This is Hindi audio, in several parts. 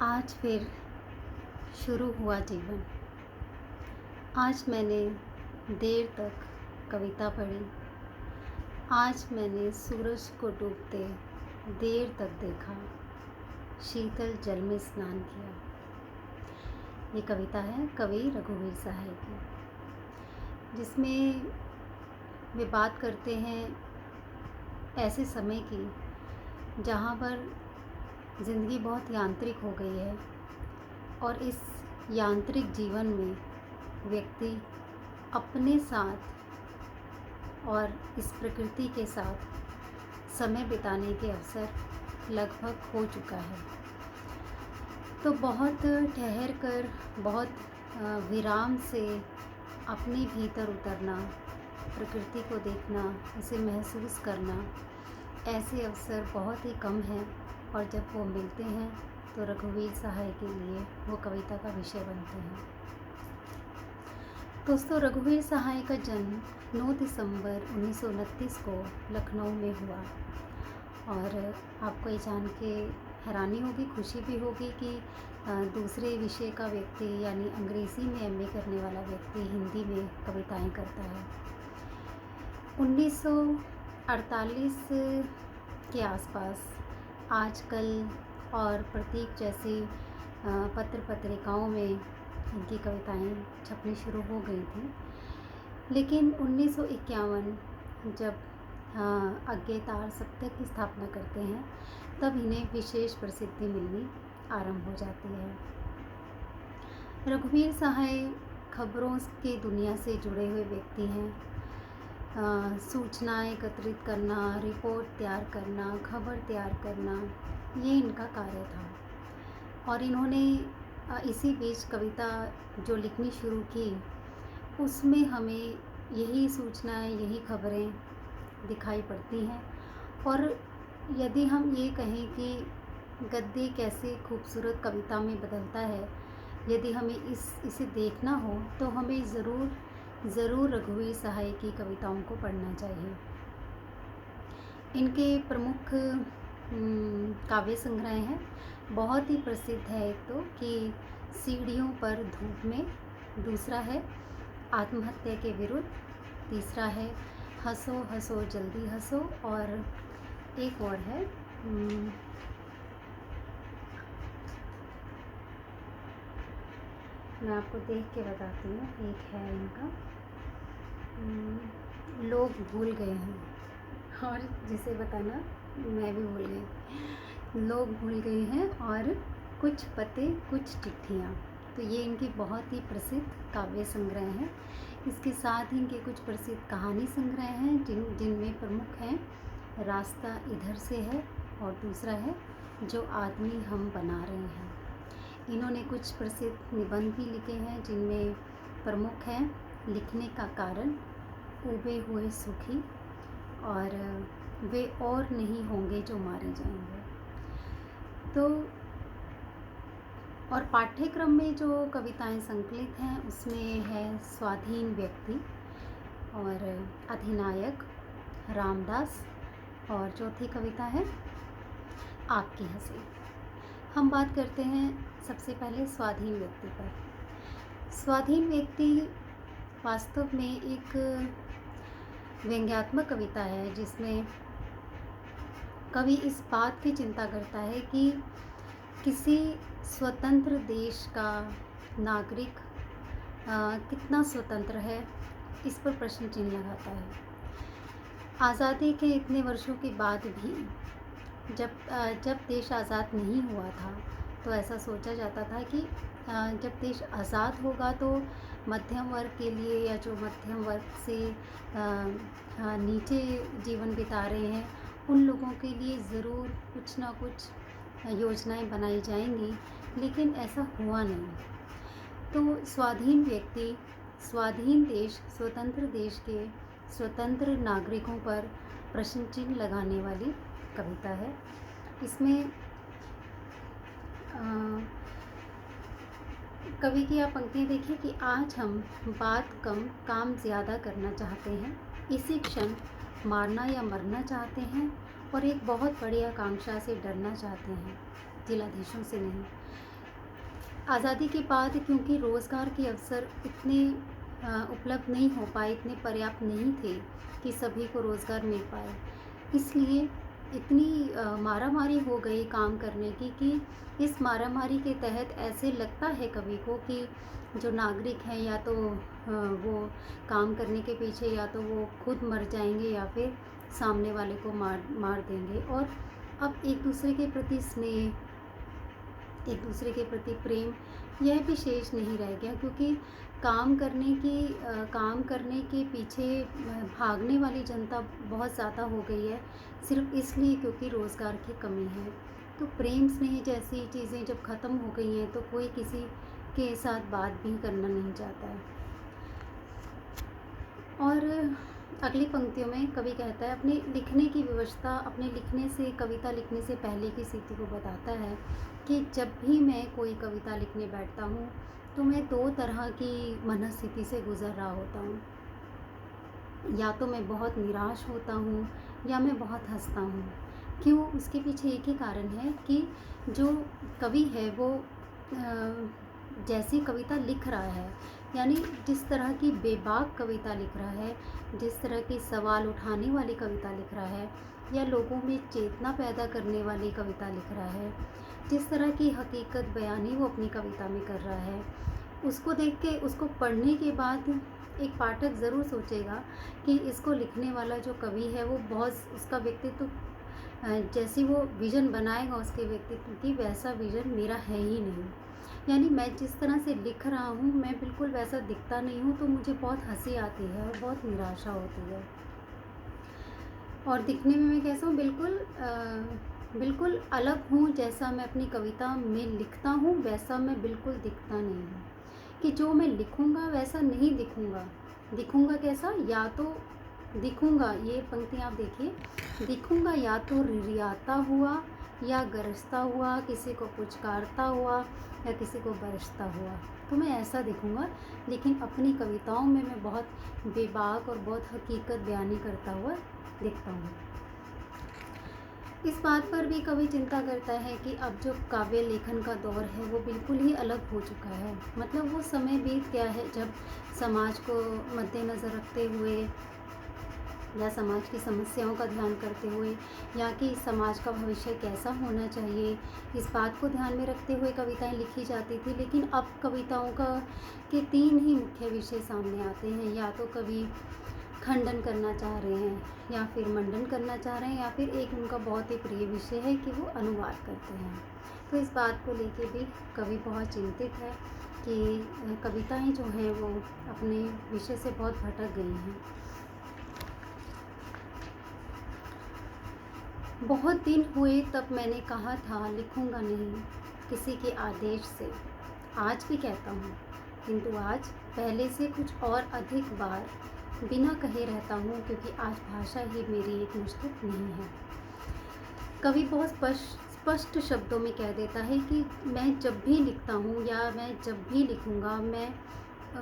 आज फिर शुरू हुआ जीवन। आज मैंने देर तक कविता पढ़ी। आज मैंने सूरज को डूबते देर तक देखा, शीतल जल में स्नान किया। ये कविता है कवि रघुवीर सहाय की, जिसमें वे बात करते हैं ऐसे समय की जहाँ पर ज़िंदगी बहुत यांत्रिक हो गई है और इस यांत्रिक जीवन में व्यक्ति अपने साथ और इस प्रकृति के साथ समय बिताने के अवसर लगभग हो चुका है। तो बहुत ठहर कर, बहुत विराम से अपने भीतर उतरना, प्रकृति को देखना, उसे महसूस करना, ऐसे अवसर बहुत ही कम हैं और जब वो मिलते हैं तो रघुवीर सहाय के लिए वो कविता का विषय बनते हैं। दोस्तों, रघुवीर सहाय का जन्म 9 दिसंबर 1929 को लखनऊ में हुआ और आपको ये जान के हैरानी होगी, खुशी भी होगी कि दूसरे विषय का व्यक्ति यानी अंग्रेज़ी में एमए करने वाला व्यक्ति हिंदी में कविताएं करता है। 1948 के आसपास आजकल और प्रतीक जैसी पत्र पत्रिकाओं में इनकी कविताएं छपनी शुरू हो गई थी। लेकिन 1951 जब अज्ञेतार सप्तक की स्थापना करते हैं तब इन्हें विशेष प्रसिद्धि मिलनी आरंभ हो जाती है। रघुवीर सहाय खबरों की दुनिया से जुड़े हुए व्यक्ति हैं। सूचनाएं एकत्रित करना, रिपोर्ट तैयार करना, खबर तैयार करना, ये इनका कार्य था। और इन्होंने इसी बीच कविता जो लिखनी शुरू की, उसमें हमें यही सूचनाएं, यही खबरें दिखाई पड़ती हैं। और यदि हम ये कहें कि गद्य कैसे खूबसूरत कविता में बदलता है, यदि हमें इसे देखना हो तो हमें ज़रूर रघुवीर सहाय की कविताओं को पढ़ना चाहिए। इनके प्रमुख काव्य संग्रह हैं। बहुत ही प्रसिद्ध है एक तो कि सीढ़ियों पर धूप में, दूसरा है आत्महत्या के विरुद्ध, तीसरा है हंसो हंसो जल्दी हंसो, और एक और है मैं आपको देख के बताती हूँ। एक है इनका लोग भूल गए हैं, और जिसे बताना मैं भी भूल गई। लोग भूल गए हैं और कुछ पते कुछ चिट्ठियाँ। तो ये इनकी बहुत ही प्रसिद्ध काव्य संग्रह हैं। इसके साथ ही इनके कुछ प्रसिद्ध कहानी संग्रह हैं जिनमें प्रमुख हैं रास्ता इधर से है और दूसरा है जो आदमी हम बना रहे हैं। इन्होंने कुछ प्रसिद्ध निबंध भी लिखे हैं जिनमें प्रमुख हैं लिखने का कारण, उबे हुए सुखी, और वे और नहीं होंगे जो मारे जाएंगे। तो और पाठ्यक्रम में जो कविताएं संकलित हैं उसमें है स्वाधीन व्यक्ति और अधिनायक, रामदास, और चौथी कविता है आपकी हंसी। हम बात करते हैं सबसे पहले स्वाधीन व्यक्ति पर। स्वाधीन व्यक्ति वास्तव में एक व्यंग्यात्मक कविता है जिसमें कवि इस बात की चिंता करता है कि किसी स्वतंत्र देश का नागरिक कितना स्वतंत्र है, इस पर प्रश्न चिन्ह लगाता है। आज़ादी के इतने वर्षों के बाद भी जब देश आज़ाद नहीं हुआ था तो ऐसा सोचा जाता था कि जब देश आज़ाद होगा तो मध्यम वर्ग के लिए, या जो मध्यम वर्ग से नीचे जीवन बिता रहे हैं, उन लोगों के लिए ज़रूर कुछ ना कुछ योजनाएं बनाई जाएंगी, लेकिन ऐसा हुआ नहीं। तो स्वाधीन व्यक्ति, स्वाधीन देश, स्वतंत्र देश के स्वतंत्र नागरिकों पर प्रश्न चिन्ह लगाने वाली कविता है। इसमें कवि की आप पंक्तियाँ देखिए कि आज हम बात कम काम ज़्यादा करना चाहते हैं, इसी क्षण मारना या मरना चाहते हैं, और एक बहुत बड़ी आकांक्षा से डरना चाहते हैं, जिलाधीशों से नहीं। आज़ादी के बाद क्योंकि रोज़गार के अवसर इतने उपलब्ध नहीं हो पाए, इतने पर्याप्त नहीं थे कि सभी को रोज़गार मिल पाए। इसलिए इतनी मारामारी हो गई काम करने की कि इस मारामारी के तहत ऐसे लगता है कभी को कि जो नागरिक हैं या तो वो काम करने के पीछे या तो वो खुद मर जाएंगे या फिर सामने वाले को मार मार देंगे। और अब एक दूसरे के प्रति स्नेह, एक दूसरे के प्रति प्रेम, यह भी शेष नहीं रह गया, क्योंकि काम करने के पीछे भागने वाली जनता बहुत ज़्यादा हो गई है, सिर्फ इसलिए क्योंकि रोज़गार की कमी है। तो प्रेम स्नेह जैसी चीज़ें जब ख़त्म हो गई हैं तो कोई किसी के साथ बात भी करना नहीं चाहता है। और अगली पंक्तियों में कवि कहता है, अपने लिखने की व्यवस्था, अपने लिखने से, कविता लिखने से पहले की स्थिति को बताता है कि जब भी मैं कोई कविता लिखने बैठता हूँ तो मैं दो तरह की मनस्थिति से गुज़र रहा होता हूँ। या तो मैं बहुत निराश होता हूँ या मैं बहुत हंसता हूँ। क्यों? उसके पीछे एक ही कारण है कि जो कवि है वो जैसी कविता लिख रहा है, यानी जिस तरह की बेबाक कविता लिख रहा है, जिस तरह की सवाल उठाने वाली कविता लिख रहा है या लोगों में चेतना पैदा करने वाली कविता लिख रहा है, जिस तरह की हकीकत बयानी वो अपनी कविता में कर रहा है, उसको देख के, उसको पढ़ने के बाद एक पाठक ज़रूर सोचेगा कि इसको लिखने वाला जो कवि है वो बहुत, उसका व्यक्तित्व जैसी वो विज़न बनाएगा उसके व्यक्तित्व की, वैसा विज़न मेरा है ही नहीं। यानी मैं जिस तरह से लिख रहा हूँ मैं बिल्कुल वैसा दिखता नहीं हूँ, तो मुझे बहुत हंसी आती है और बहुत निराशा होती है। और दिखने में मैं कैसा हूँ? बिल्कुल अलग हूँ। जैसा मैं अपनी कविता में लिखता हूँ वैसा मैं बिल्कुल दिखता नहीं हूँ, कि जो मैं लिखूँगा वैसा नहीं दिखूँगा। दिखूँगा कैसा? या तो दिखूँगा, ये पंक्ति आप देखिए, दिखूँगा या तो रिरियाता हुआ या गरजता हुआ, किसी को पुचकारता हुआ या किसी को बरसता हुआ, तो मैं ऐसा दिखूँगा। लेकिन अपनी कविताओं में मैं बहुत बेबाक और बहुत हकीकत बयानी करता हुआ दिखता हूँ। इस बात पर भी कवि चिंता करता है कि अब जो काव्य लेखन का दौर है वो बिल्कुल ही अलग हो चुका है। मतलब वो समय बीत गया है जब समाज को मद्देनज़र रखते हुए या समाज की समस्याओं का ध्यान करते हुए या कि समाज का भविष्य कैसा होना चाहिए, इस बात को ध्यान में रखते हुए कविताएं लिखी जाती थी। लेकिन अब कविताओं के तीन ही मुख्य विषय सामने आते हैं। या तो कवि खंडन करना चाह रहे हैं, या फिर मंडन करना चाह रहे हैं, या फिर एक उनका बहुत ही प्रिय विषय है कि वो अनुवाद करते हैं। तो इस बात को लेके भी कवि बहुत चिंतित है कि कविताएं जो हैं वो अपने विषय से बहुत भटक गई हैं। बहुत दिन हुए तब मैंने कहा था लिखूंगा नहीं किसी के आदेश से, आज भी कहता हूँ, किंतु आज पहले से कुछ और अधिक बार बिना कहे रहता हूँ, क्योंकि आज भाषा ही मेरी एक मुश्किल नहीं है। कवि बहुत स्पष्ट शब्दों में कह देता है कि मैं जब भी लिखता हूँ या मैं जब भी लिखूँगा,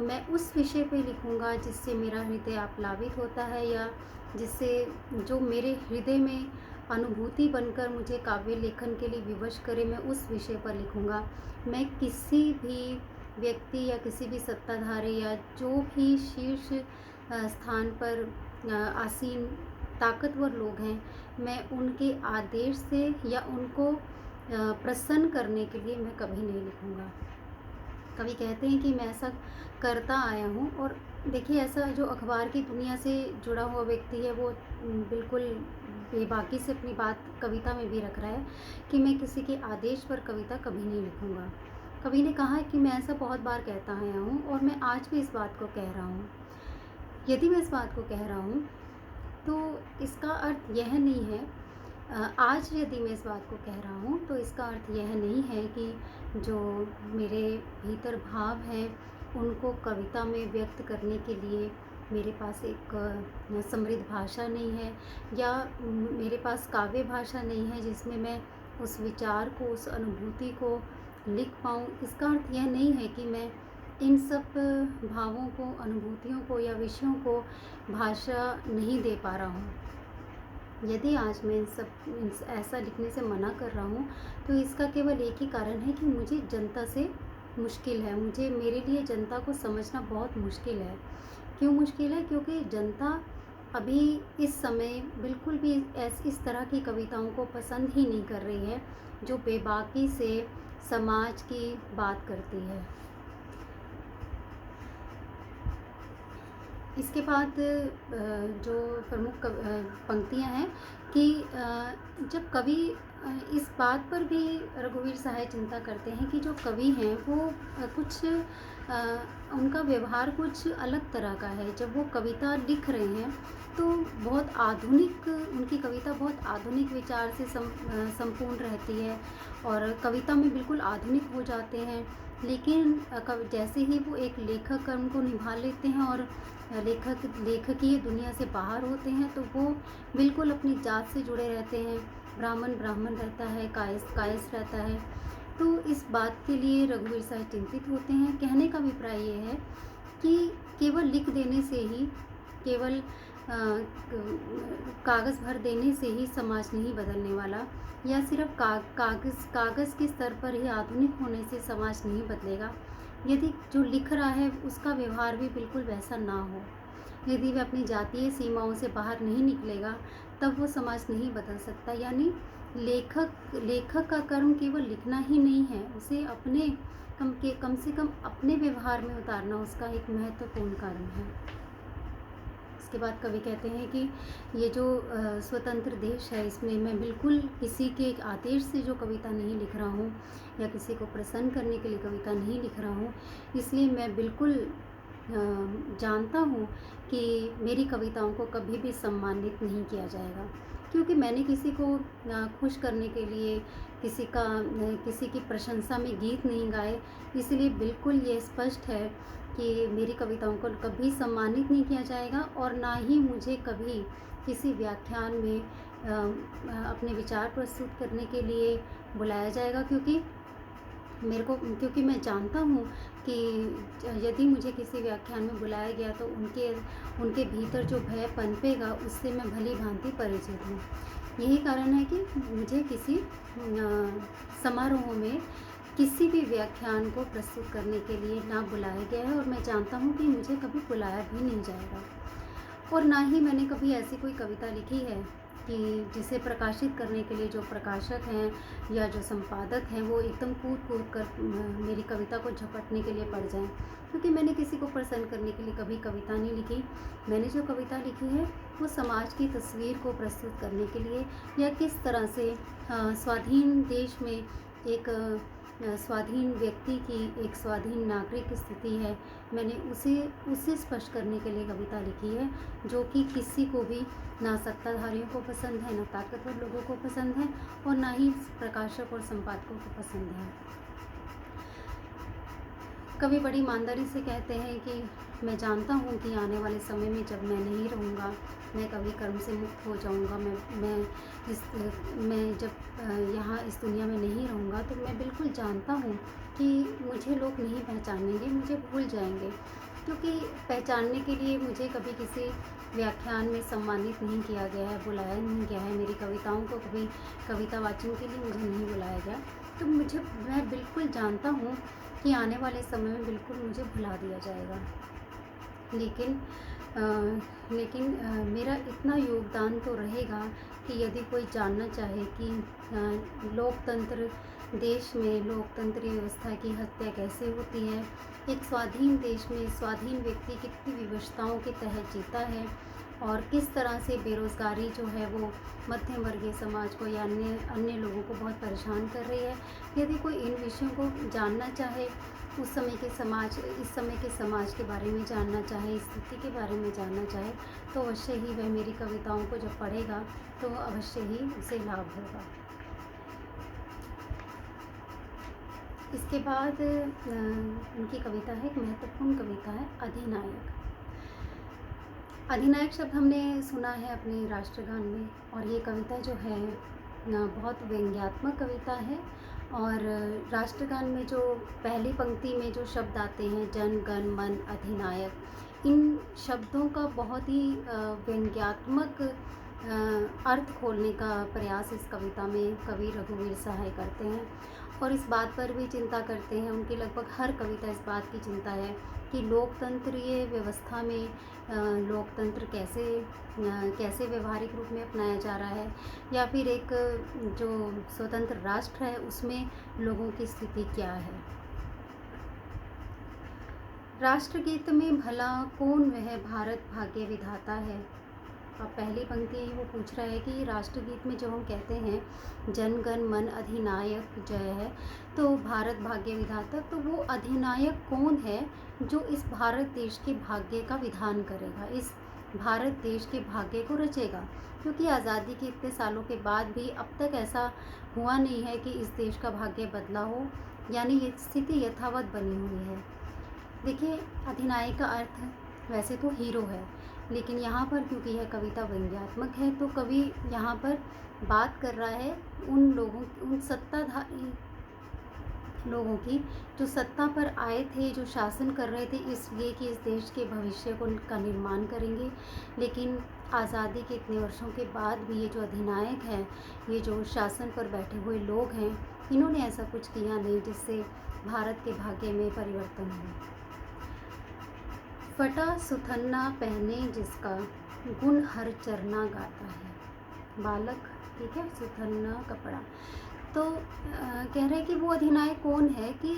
मैं उस विषय पे लिखूँगा जिससे मेरा हृदय आप्लावित होता है, या जिससे जो मेरे हृदय में अनुभूति बनकर मुझे काव्य लेखन के लिए विवश करे, मैं उस विषय पर लिखूँगा। मैं किसी भी व्यक्ति या किसी भी सत्ताधारी या जो भी शीर्ष स्थान पर आसीन ताकतवर लोग हैं, मैं उनके आदेश से या उनको प्रसन्न करने के लिए मैं कभी नहीं लिखूँगा। कवि कहते हैं कि मैं ऐसा करता आया हूँ। और देखिए, ऐसा जो अखबार की दुनिया से जुड़ा हुआ व्यक्ति है वो बिल्कुल बेबाकी से अपनी बात कविता में भी रख रहा है कि मैं किसी के आदेश पर कविता कभी नहीं लिखूँगा। कवि ने कहा कि मैं ऐसा बहुत बार कहता आया हूँ और मैं आज भी इस बात को कह रहा हूँ। यदि मैं इस बात को कह रहा हूँ तो इसका अर्थ यह नहीं है, आज यदि मैं इस बात को कह रहा हूँ तो इसका अर्थ यह नहीं है कि जो मेरे भीतर भाव हैं उनको कविता में व्यक्त करने के लिए मेरे पास एक समृद्ध भाषा नहीं है, या मेरे पास काव्य भाषा नहीं है जिसमें मैं उस विचार को, उस अनुभूति को लिख पाऊँ। इसका अर्थ यह नहीं है कि मैं इन सब भावों को, अनुभूतियों को या विषयों को भाषा नहीं दे पा रहा हूँ। यदि आज मैं ऐसा लिखने से मना कर रहा हूँ तो इसका केवल एक ही कारण है कि मुझे जनता से मुश्किल है। मेरे लिए जनता को समझना बहुत मुश्किल है। क्यों मुश्किल है? क्योंकि जनता अभी इस समय बिल्कुल भी इस तरह की कविताओं को पसंद ही नहीं कर रही है, जो बेबाकी से समाज की बात करती है। इसके बाद जो प्रमुख पंक्तियाँ हैं कि जब कवि इस बात पर भी रघुवीर सहाय चिंता करते हैं कि जो कवि हैं वो उनका व्यवहार कुछ अलग तरह का है। जब वो कविता लिख रहे हैं तो उनकी कविता बहुत आधुनिक विचार से संपूर्ण रहती है और कविता में बिल्कुल आधुनिक हो जाते हैं। लेकिन जैसे ही वो एक लेखक कर्म को निभा लेते हैं और लेखकीय दुनिया से बाहर होते हैं तो वो बिल्कुल अपनी जात से जुड़े रहते हैं। ब्राह्मण ब्राह्मण रहता है, कायस्थ कायस्थ रहता है। तो इस बात के लिए रघुवीर साहब चिंतित होते हैं। कहने का अभिप्राय ये है कि केवल लिख देने से ही, केवल कागज़ भर देने से ही समाज नहीं बदलने वाला, या सिर्फ कागज़ के स्तर पर ही आधुनिक होने से समाज नहीं बदलेगा। यदि जो लिख रहा है उसका व्यवहार भी बिल्कुल वैसा ना हो, यदि वह अपनी जातीय सीमाओं से बाहर नहीं निकलेगा, तब वो समाज नहीं बदल सकता। यानी लेखक का कर्म केवल लिखना ही नहीं है, उसे कम से कम अपने व्यवहार में उतारना उसका एक महत्वपूर्ण कार्य है। इसके बाद कवि कहते हैं कि ये जो स्वतंत्र देश है, इसमें मैं बिल्कुल किसी के आदेश से जो कविता नहीं लिख रहा हूँ या किसी को प्रसन्न करने के लिए कविता नहीं लिख रहा हूँ। इसलिए मैं बिल्कुल जानता हूँ कि मेरी कविताओं को कभी भी सम्मानित नहीं किया जाएगा, क्योंकि मैंने किसी को खुश करने के लिए किसी की प्रशंसा में गीत नहीं गाए। इसलिए बिल्कुल ये स्पष्ट है कि मेरी कविताओं को कभी सम्मानित नहीं किया जाएगा और ना ही मुझे कभी किसी व्याख्यान में अपने विचार प्रस्तुत करने के लिए बुलाया जाएगा, क्योंकि मैं जानता हूँ कि यदि मुझे किसी व्याख्यान में बुलाया गया तो उनके भीतर जो भय पनपेगा उससे मैं भली भांति परिचित हूँ। यही कारण है कि मुझे किसी समारोह में किसी भी व्याख्यान को प्रस्तुत करने के लिए ना बुलाया गया है और मैं जानता हूँ कि मुझे कभी बुलाया भी नहीं जाएगा। और ना ही मैंने कभी ऐसी कोई कविता लिखी है कि जिसे प्रकाशित करने के लिए जो प्रकाशक हैं या जो संपादक हैं वो एकदम कूद कर मेरी कविता को झपटने के लिए पड़ जाएं, क्योंकि मैंने किसी को प्रसन्न करने के लिए कभी कविता नहीं लिखी। मैंने जो कविता लिखी है वो समाज की तस्वीर को प्रस्तुत करने के लिए, या किस तरह से स्वाधीन देश में एक स्वाधीन व्यक्ति की एक स्वाधीन नागरिक की स्थिति है, मैंने उसे स्पष्ट करने के लिए कविता लिखी है, जो कि किसी को भी, ना सत्ताधारियों को पसंद है, ना ताकतवर लोगों को पसंद है और ना ही प्रकाशक और संपादकों को पसंद है। कवि बड़ी ईमानदारी से कहते हैं कि मैं जानता हूँ कि आने वाले समय में जब मैं नहीं रहूँगा, मैं कवि कर्म से मुक्त हो जाऊँगा, मैं जब यहाँ इस दुनिया में नहीं रहूँगा तो मैं बिल्कुल जानता हूँ कि मुझे लोग नहीं पहचानेंगे, मुझे भूल जाएंगे, क्योंकि पहचानने के लिए मुझे कभी किसी व्याख्यान में सम्मानित नहीं किया गया है, बुलाया नहीं गया है। मेरी कविताओं को कभी कविता वाचन के लिए मुझे नहीं बुलाया गया। तो मैं बिल्कुल जानता हूँ कि आने वाले समय में बिल्कुल मुझे भुला दिया जाएगा। लेकिन मेरा इतना योगदान तो रहेगा कि यदि कोई जानना चाहे कि लोकतंत्र देश में लोकतंत्र व्यवस्था की हत्या कैसे होती है, एक स्वाधीन देश में स्वाधीन व्यक्ति कितनी विवशताओं के तहत जीता है और किस तरह से बेरोज़गारी जो है वो मध्यम वर्गीय समाज को या अन्य लोगों को बहुत परेशान कर रही है, यदि कोई इन विषयों को जानना चाहे, इस समय के समाज के बारे में जानना चाहे, स्थिति के बारे में जानना चाहे, तो अवश्य ही वह मेरी कविताओं को जब पढ़ेगा तो अवश्य ही उसे लाभ होगा। इसके बाद उनकी कविता है, एक महत्वपूर्ण कविता है, अधिनायक। अधिनायक शब्द हमने सुना है अपने राष्ट्रगान में, और ये कविता जो है बहुत व्यंग्यात्मक कविता है। और राष्ट्रगान में जो पहली पंक्ति में जो शब्द आते हैं, जन गण मन अधिनायक, इन शब्दों का बहुत ही व्यंग्यात्मक अर्थ खोलने का प्रयास इस कविता में कवि रघुवीर सहाय करते हैं और इस बात पर भी चिंता करते हैं। उनकी लगभग हर कविता इस बात की चिंता है कि लोकतंत्रीय व्यवस्था में लोकतंत्र कैसे व्यवहारिक रूप में अपनाया जा रहा है, या फिर एक जो स्वतंत्र राष्ट्र है उसमें लोगों की स्थिति क्या है। राष्ट्रगीत में भला कौन वह भारत भाग्य विधाता है। अब पहली पंक्ति वो पूछ रहा है कि राष्ट्रगीत में जो हम कहते हैं जन गण मन अधिनायक जय है, तो भारत भाग्य विधाता, तो वो अधिनायक कौन है जो इस भारत देश के भाग्य का विधान करेगा, इस भारत देश के भाग्य को रचेगा। क्योंकि आज़ादी के इतने सालों के बाद भी अब तक ऐसा हुआ नहीं है कि इस देश का भाग्य बदला हो, यानी ये स्थिति यथावत बनी हुई है। देखिए, अधिनायक का अर्थ वैसे तो हीरो है, लेकिन यहाँ पर क्योंकि यह कविता व्यंग्यात्मक है तो कवि यहाँ पर बात कर रहा है उन लोगों, उन सत्ताधारी लोगों की जो सत्ता पर आए थे, जो शासन कर रहे थे इसलिए कि इस देश के भविष्य का निर्माण करेंगे। लेकिन आज़ादी के इतने वर्षों के बाद भी ये जो अधिनायक हैं, ये जो शासन पर बैठे हुए लोग हैं, इन्होंने ऐसा कुछ किया नहीं जिससे भारत के भाग्य में परिवर्तन हो। फटा सुथन्ना पहने जिसका गुण हर चरना गाता है। बालक, ठीक है, सुथन्ना कपड़ा, तो कह रहे हैं कि वो अधिनायक कौन है कि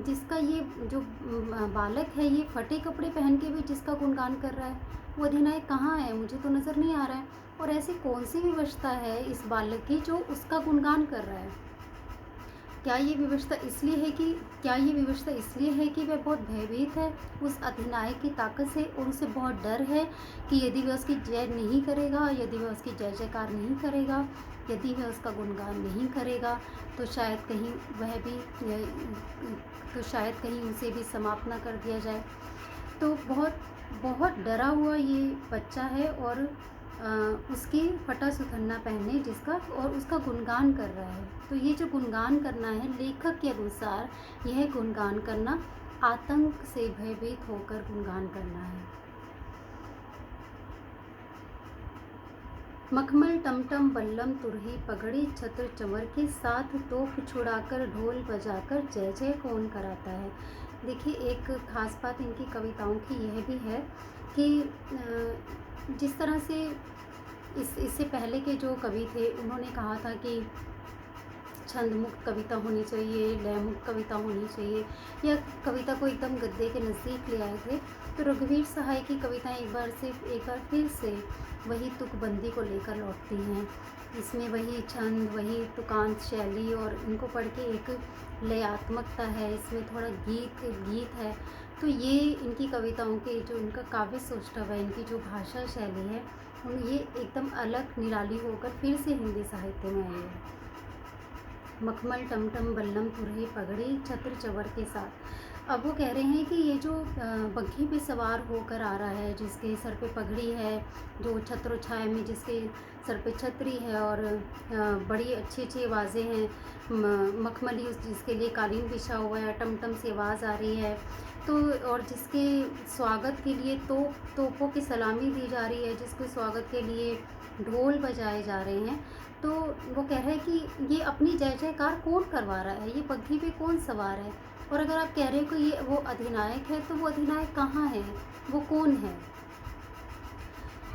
जिसका ये जो बालक है ये फटे कपड़े पहन के भी जिसका गुणगान कर रहा है। वो अधिनायक कहाँ है, मुझे तो नज़र नहीं आ रहा है। और ऐसी कौन सी विवशता है इस बालक की जो उसका गुणगान कर रहा है। क्या ये विवशता इसलिए है कि वह बहुत भयभीत है उस अधिनायक की ताकत से, और उसे बहुत डर है कि यदि वह उसकी जय नहीं करेगा, यदि वह उसकी जय जयकार नहीं करेगा, यदि वह उसका गुणगान नहीं करेगा, तो शायद कहीं उसे भी समाप्त ना कर दिया जाए। तो बहुत बहुत डरा हुआ ये बच्चा है और उसकी फटा सुथन्ना पहने जिसका, और उसका गुणगान कर रहा है। तो ये जो गुणगान करना है, लेखक के अनुसार यह गुणगान करना आतंक से भयभीत होकर गुणगान करना है। मखमल टमटम बल्लम तुरही पगड़ी छत्र चमर के साथ तोप छुड़ाकर ढोल बजाकर जय जय कौन कराता है। देखिए, एक खास बात इनकी कविताओं की यह भी है कि जिस तरह से इससे पहले के जो कवि थे उन्होंने कहा था कि छंद मुक्त कविता होनी चाहिए, लय मुक्त कविता होनी चाहिए, या कविता को एकदम गद्य के नज़दीक ले आए थे। तो रघुवीर सहाय की कविताएं एक बार फिर से वही तुकबंदी को लेकर लौटती हैं। इसमें वही छंद, वही तुकांत शैली, और इनको पढ़ के एक लयात्मकता है, इसमें थोड़ा गीत है। तो ये इनकी कविताओं के जो इनका काव्य सौष्ठव है, इनकी जो भाषा शैली है, ये एकदम अलग निराली होकर फिर से हिंदी साहित्य में आई है। मखमल टमटम बल्लम तुरही पगड़ी छत्र चवर के साथ। अब वो कह रहे हैं कि ये जो बग्घी पे सवार होकर आ रहा है, जिसके सर पे पगड़ी है, जो छत्र छाया में जिसके सर पे छतरी है, और बड़ी अच्छी अच्छी आवाज़ें हैं, मखमली जिसके लिए कालीन बिछा हुआ है, टमटम से आवाज़ आ रही है, तो और जिसके स्वागत के लिए तोपों की सलामी दी जा रही है, जिसके स्वागत के लिए ढोल बजाए जा रहे हैं। तो वो कह रहे हैं कि ये अपनी जय जयकार कौन करवा रहा है, ये बग्घी पे कौन सवार है। और अगर आप कह रहे हो कि ये वो अधिनायक है, तो वो अधिनायक कहाँ है, वो कौन है।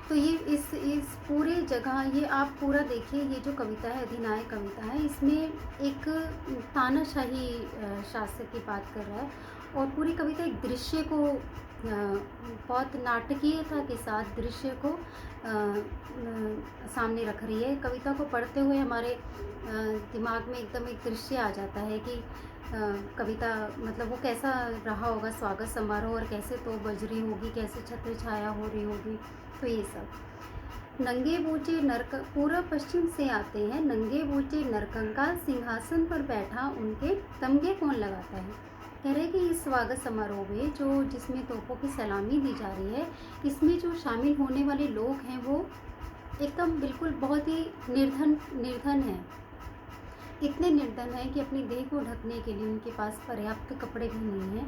तो ये इस पूरे जगह, ये आप पूरा देखिए, ये जो कविता है अधिनायक कविता है, इसमें एक तानाशाही शासक की बात कर रहा है, और पूरी कविता एक दृश्य को बहुत नाटकीयता के साथ दृश्य को सामने रख रही है। कविता को पढ़ते हुए हमारे दिमाग में एकदम एक दृश्य आ जाता है कि कविता मतलब वो कैसा रहा होगा स्वागत समारोह, और कैसे तो बज रही होगी, कैसे छत्र छाया हो रही होगी। तो ये सब नंगे बूचे नरक पूर्व पश्चिम से आते हैं, नंगे बूचे नरकंकाल सिंहासन पर बैठा उनके तमगे कौन लगाता है। कह रहे हैं कि इस स्वागत समारोह में जिसमें तोपों की सलामी दी जा रही है, इसमें जो शामिल होने वाले लोग हैं वो एकदम बिल्कुल बहुत ही निर्धन हैं। इतने निर्धन हैं कि अपनी देह को ढकने के लिए उनके पास पर्याप्त कपड़े भी नहीं हैं।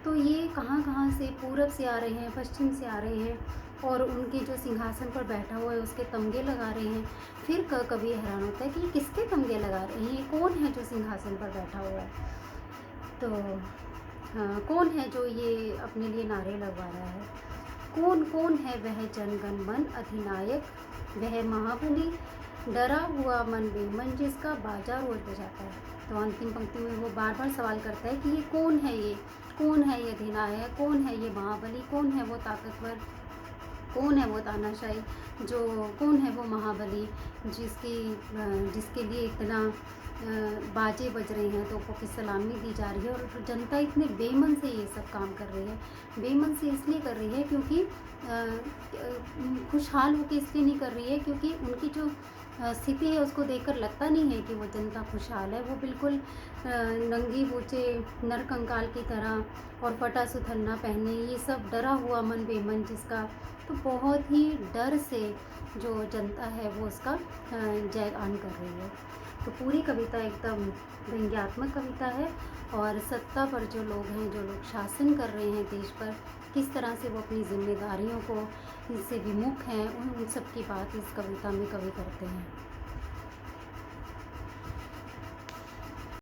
तो ये कहाँ-कहाँ से, पूरब से आ रहे हैं, पश्चिम से आ रहे हैं और उनके जो सिंहासन पर बैठा हुआ है उसके तमगे लगा रहे हैं। फिर कभी हैरान होता है कि ये किसके तमगे लगा रहे हैं, ये कौन है जो सिंहासन पर बैठा हुआ है। तो कौन है जो ये अपने लिए नारे लगवा रहा है, कौन कौन है वह जनगण मन अधिनायक, वह महाबली डरा हुआ मन बेमन जिसका बाजा रोज बजाता है। तो अंतिम पंक्ति में वो बार बार सवाल करता है कि ये कौन है, ये कौन है, ये अधिनायक कौन है, ये महाबली कौन है, वो ताकतवर कौन है, वो तानाशाही जो कौन है, वो महाबली जिसके लिए इतना बाजे बज रहे हैं, तोपों की सलामी दी जा रही है और जनता इतने बेमन से ये सब काम कर रही है। बेमन से इसलिए कर रही है क्योंकि खुशहाल होकर इसलिए नहीं कर रही है क्योंकि उनकी जो स्थिति है उसको देखकर लगता नहीं है कि वो जनता खुशहाल है। वो बिल्कुल नंगी बूचे नर कंकाल की तरह और फटा सुथन्ना पहने, ये सब डरा हुआ मन बेमन जिसका, तो बहुत ही डर से जो जनता है वो उसका जयगान कर रही है। तो पूरी कविता एकदम व्यंग्यात्मक कविता है और सत्ता पर जो लोग हैं, जो लोग शासन कर रहे हैं देश पर, किस तरह से वो अपनी जिम्मेदारियों को इनसे विमुख हैं, उन सब की बात इस कविता में कवि करते हैं।